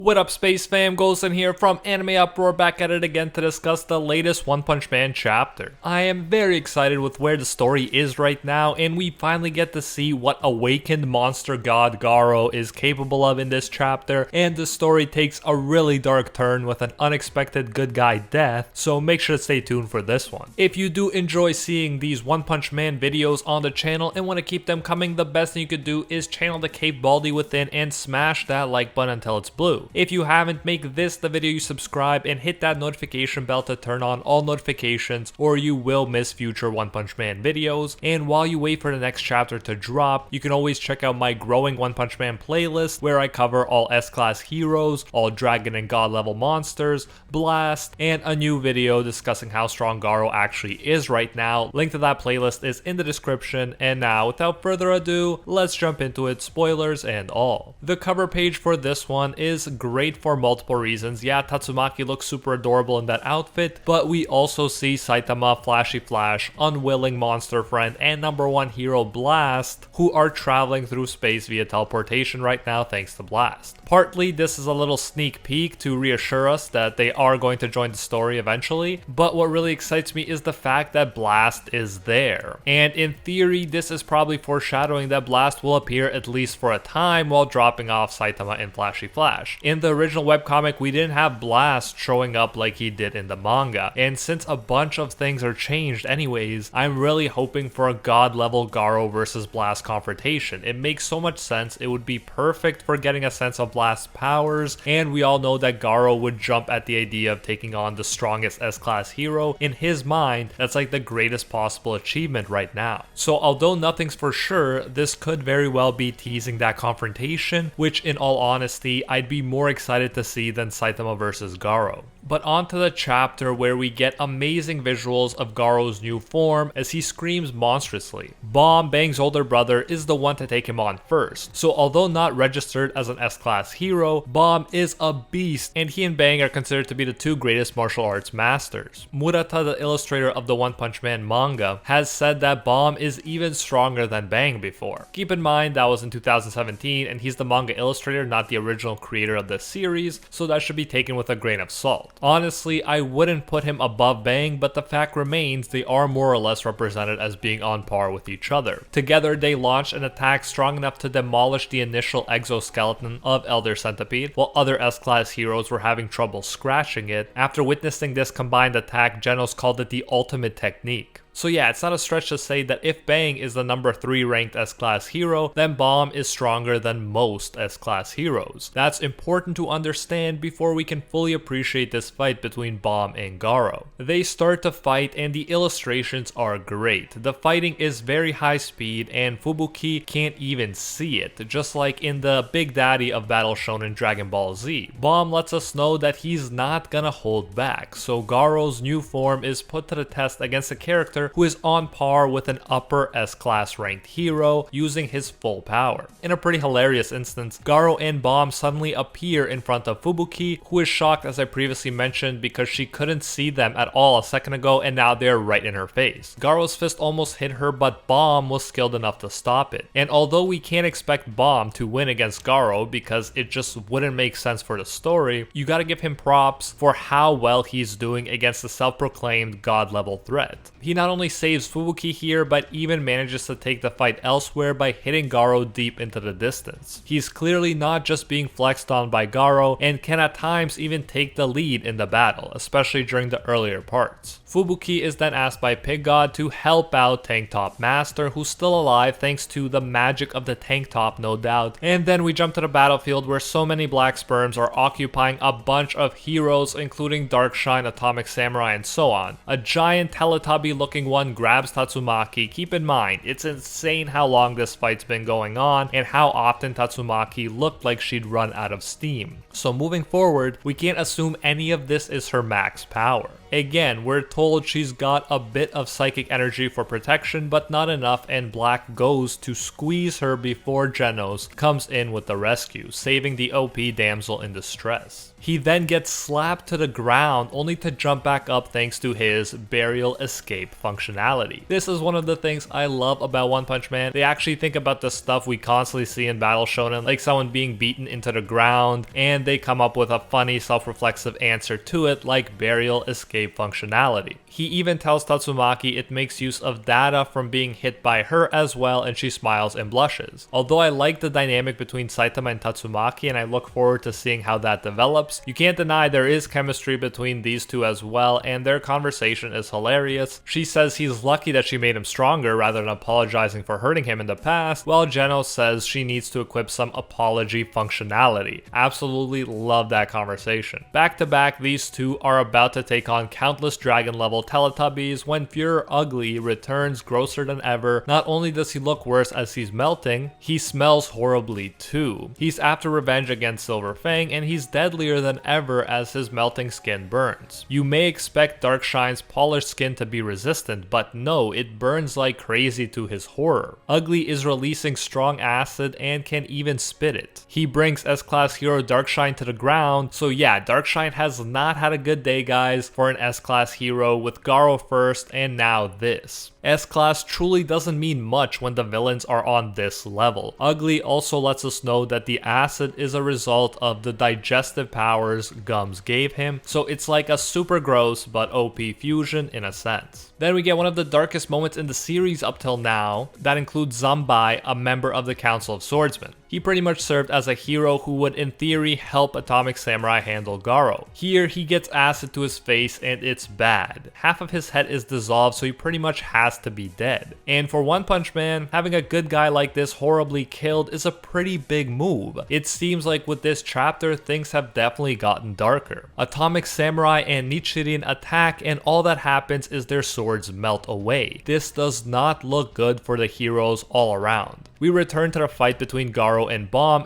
What up, Space Fam? Golson here from AnimeUproar, back at it again to discuss the latest One Punch Man chapter. I am very excited with where the story is right now, and we finally get to see what awakened monster God Garou is capable of in this chapter, and the story takes a really dark turn with an unexpected good guy death, so make sure to stay tuned for this one. If you do enjoy seeing these One Punch Man videos on the channel and want to keep them coming, the best thing you could do is channel the Cave Baldy within and smash that like button until it's blue. If you haven't, make this the video you subscribe and hit that notification bell to turn on all notifications, or you will miss future One Punch Man videos. And while you wait for the next chapter to drop, you can always check out my growing One Punch Man playlist where I cover all S-class heroes, all dragon and god level monsters, Blast, and a new video discussing how strong Garou actually is right now. Link to that playlist is in the description, and now without further ado, let's jump into it, spoilers and all. The cover page for this one is great for multiple reasons. Yeah, Tatsumaki looks super adorable in that outfit, but we also see Saitama, Flashy Flash, Unwilling Monster Friend, and number one hero Blast, who are traveling through space via teleportation right now thanks to Blast. Partly this is a little sneak peek to reassure us that they are going to join the story eventually, but what really excites me is the fact that Blast is there. And in theory, this is probably foreshadowing that Blast will appear at least for a time while dropping off Saitama and Flashy Flash. In the original webcomic, we didn't have Blast showing up like he did in the manga, and since a bunch of things are changed anyways, I'm really hoping for a god level Garou versus Blast confrontation. It makes so much sense, it would be perfect for getting a sense of Blast's powers, and we all know that Garou would jump at the idea of taking on the strongest S-class hero. In his mind, that's like the greatest possible achievement right now. So although nothing's for sure, this could very well be teasing that confrontation, which in all honesty, I'd be more excited to see than Saitama versus Garou. But on to the chapter where we get amazing visuals of Garou's new form as he screams monstrously. Bomb, Bang's older brother, is the one to take him on first. So although not registered as an S-class hero, Bomb is a beast, and he and Bang are considered to be the two greatest martial arts masters. Murata, the illustrator of the One Punch Man manga, has said that Bomb is even stronger than Bang before. Keep in mind that was in 2017, and he's the manga illustrator, not the original creator of the series, so that should be taken with a grain of salt. Honestly, I wouldn't put him above Bang, but the fact remains they are more or less represented as being on par with each other. Together, they launched an attack strong enough to demolish the initial exoskeleton of Elder Centipede, while other S-class heroes were having trouble scratching it. After witnessing this combined attack, Genos called it the ultimate technique. So yeah, it's not a stretch to say that if Bang is the number 3 ranked S-class hero, then Bomb is stronger than most S-class heroes. That's important to understand before we can fully appreciate this fight between Bomb and Garou. They start to fight and the illustrations are great. The fighting is very high speed and Fubuki can't even see it, just like in the Big Daddy of battle shown in Dragon Ball Z. Bomb lets us know that he's not gonna hold back, so Garou's new form is put to the test against a character who is on par with an upper S-class ranked hero using his full power. In a pretty hilarious instance, Garou and Bomb suddenly appear in front of Fubuki, who is shocked as I previously mentioned because she couldn't see them at all a second ago and now they're right in her face. Garou's fist almost hit her, but Bomb was skilled enough to stop it. And although we can't expect Bomb to win against Garou because it just wouldn't make sense for the story, you gotta give him props for how well he's doing against the self-proclaimed god level threat. He not only saves Fubuki here, but even manages to take the fight elsewhere by hitting Garou deep into the distance. He's clearly not just being flexed on by Garou and can at times even take the lead in the battle, especially during the earlier parts. Fubuki is then asked by Pig God to help out Tank Top Master, who's still alive thanks to the magic of the tank top, no doubt. And then we jump to the battlefield where so many black sperms are occupying a bunch of heroes, including Darkshine, Atomic Samurai, and so on. A giant Teletubby looking one grabs Tatsumaki. Keep in mind, it's insane how long this fight's been going on and how often Tatsumaki looked like she'd run out of steam. So moving forward, we can't assume any of this is her max power. Again, we're told she's got a bit of psychic energy for protection, but not enough, and Black goes to squeeze her before Genos comes in with the rescue, saving the OP damsel in distress. He then gets slapped to the ground only to jump back up thanks to his burial escape functionality. This is one of the things I love about One Punch Man. They actually think about the stuff we constantly see in Battle Shonen, like someone being beaten into the ground, and they come up with a funny self-reflexive answer to it, like burial escape functionality. He even tells Tatsumaki it makes use of data from being hit by her as well, and she smiles and blushes. Although I like the dynamic between Saitama and Tatsumaki, and I look forward to seeing how that develops, you can't deny there is chemistry between these two as well, and their conversation is hilarious. She says he's lucky that she made him stronger rather than apologizing for hurting him in the past, while Geno says she needs to equip some apology functionality. Absolutely love that conversation. Back to back, these two are about to take on countless dragon level Teletubbies when Fuhrer Ugly returns grosser than ever. Not only does he look worse as he's melting, he smells horribly too. He's after revenge against Silver Fang, and he's deadlier than ever as his melting skin burns. You may expect Darkshine's polished skin to be resistant, but no, it burns like crazy to his horror. Ugly is releasing strong acid and can even spit it. He brings S-Class hero Darkshine to the ground, so yeah, Darkshine has not had a good day, guys, for an S-Class hero, with Garou first and now this. S-Class truly doesn't mean much when the villains are on this level. Ugly also lets us know that the acid is a result of the digestive powers Gums gave him, so it's like a super gross but OP fusion in a sense. Then we get one of the darkest moments in the series up till now, that includes Zambai, a member of the Council of Swordsmen. He pretty much served as a hero who would in theory help Atomic Samurai handle Garou. Here he gets acid to his face and it's bad. Half of his head is dissolved, so he pretty much has to be dead. And for One Punch Man, having a good guy like this horribly killed is a pretty big move. It seems like with this chapter, things have definitely gotten darker. Atomic Samurai and Nichirin attack, and all that happens is their swords melt away. This does not look good for the heroes all around. We return to the fight between Garou and Bomb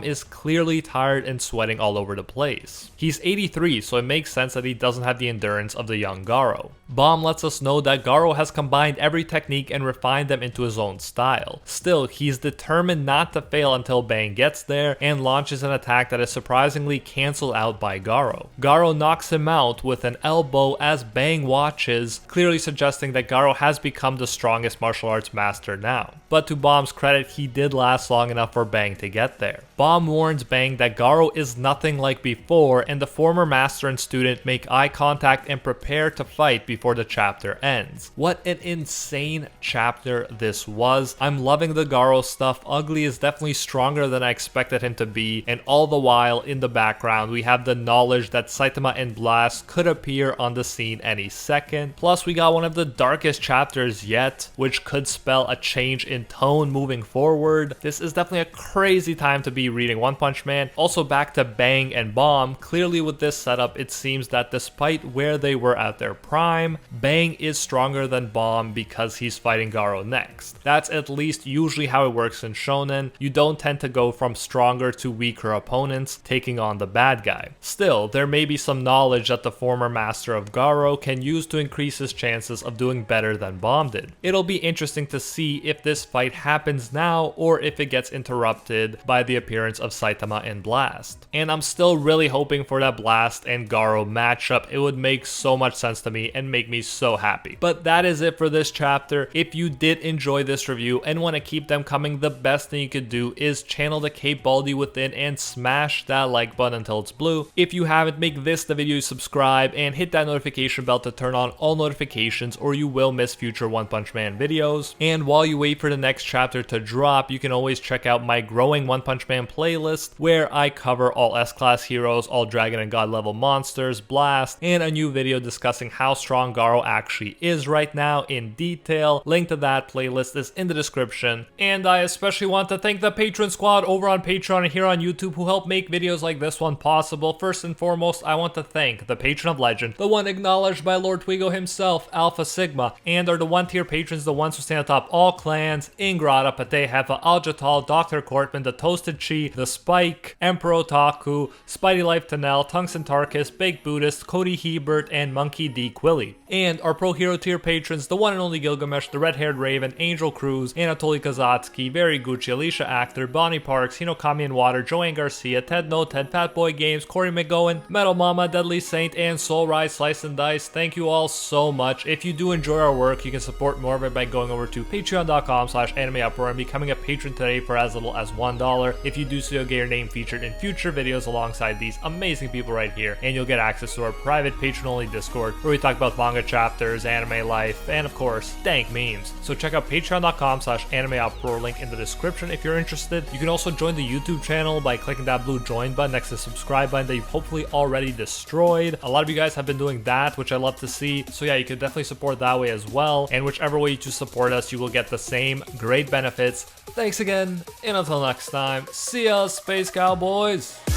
is clearly tired and sweating all over the place. He's 83, so it makes sense that he doesn't have the endurance of the young Garou. Bomb lets us know that Garou has combined every technique and refined them into his own style. Still, he's determined not to fail until Bang gets there and launches an attack that is surprisingly cancelled out by Garou. Garou knocks him out with an elbow as Bang watches, clearly suggesting that Garou has become the strongest martial arts master now. But to Bomb's credit, he did last long enough for Bang to get there. Bomb warns Bang that Garou is nothing like before, and the former master and student make eye contact and prepare to fight before the chapter ends. What an insane chapter this was. I'm loving the Garou stuff. Ugly is definitely stronger than I expected him to be, and all the while in the background we have the knowledge that Saitama and Blast could appear on the scene any second. Plus we got one of the darkest chapters yet, which could spell a change in tone moving forward. This is definitely a crazy time to be reading One Punch Man. Also back to Bang and Bomb, clearly with this setup it seems that despite where they were at their prime, Bang is stronger than Bomb because he's fighting Garou next. That's at least usually how it works in shonen. You don't tend to go from stronger to weaker opponents taking on the bad guy. Still, there may be some knowledge that the former master of Garou can use to increase his chances of doing better than Bomb did. It'll be interesting to see if this fight happens now or if it gets interrupted by the appearance of Saitama and Blast. And I'm still really hoping for that Blast and Garou matchup. It would make so much sense to me and make me so happy. But that is it for this chapter. If you did enjoy this review and want to keep them coming, the best thing you could do is channel the Cape Baldy within and smash that like button until it's blue. If you haven't, make this the video, subscribe, and hit that notification bell to turn on all notifications or you will miss future One Punch Man videos. And while you wait for the next chapter to drop, you can always check out my growing One Punch Man playlist where I cover all S-Class heroes, all Dragon and God level monsters, Blast, and a new video discussing how strong Garou actually is right now in detail. Link to that playlist is in the description. And I especially want to thank the Patron Squad over on Patreon and here on YouTube who help make videos like this one possible. First and foremost, I want to thank the Patron of Legend, the one acknowledged by Lord Twigo himself, Alpha Sigma, and are the 1-tier patrons, the ones who stand atop all clans, Pants, Ingrata, Patehefa, Aljatal, Dr. Cortman, The Toasted Chi, The Spike, Emperor Otaku, Spidey Life Tanel, Tungsten Tarkus, Baked Buddhist, Cody Hebert, and Monkey D. Quilly. And our Pro Hero tier patrons, the one and only Gilgamesh, the Red-Haired Raven, Angel Cruz, Anatoly Kazatsky, Very Gucci, Alicia Actor, Bonnie Parks, Hinokami and Water, Joanne Garcia, Ted No Ted, Fatboy Games, Corey McGowan, Metal Mama, Deadly Saint, and Soul Rise Slice and Dice. Thank you all so much. If you do enjoy our work, you can support more of it by going over to patreon.com/AnimeUproar and becoming a patron today for as little as $1. If you do so, you'll get your name featured in future videos alongside these amazing people right here, and you'll get access to our private patron-only Discord where we talk about manga chapters, anime life, and of course, dank memes. So check out patreon.com/AnimeUproar, link in the description if you're interested. You can also join the YouTube channel by clicking that blue join button next to the subscribe button that you've hopefully already destroyed. A lot of you guys have been doing that, which I love to see. So yeah, you can definitely support that way as well. And whichever way you choose to support us, you will get the same great benefits. Thanks again, and until next time, see ya, Space Cowboys!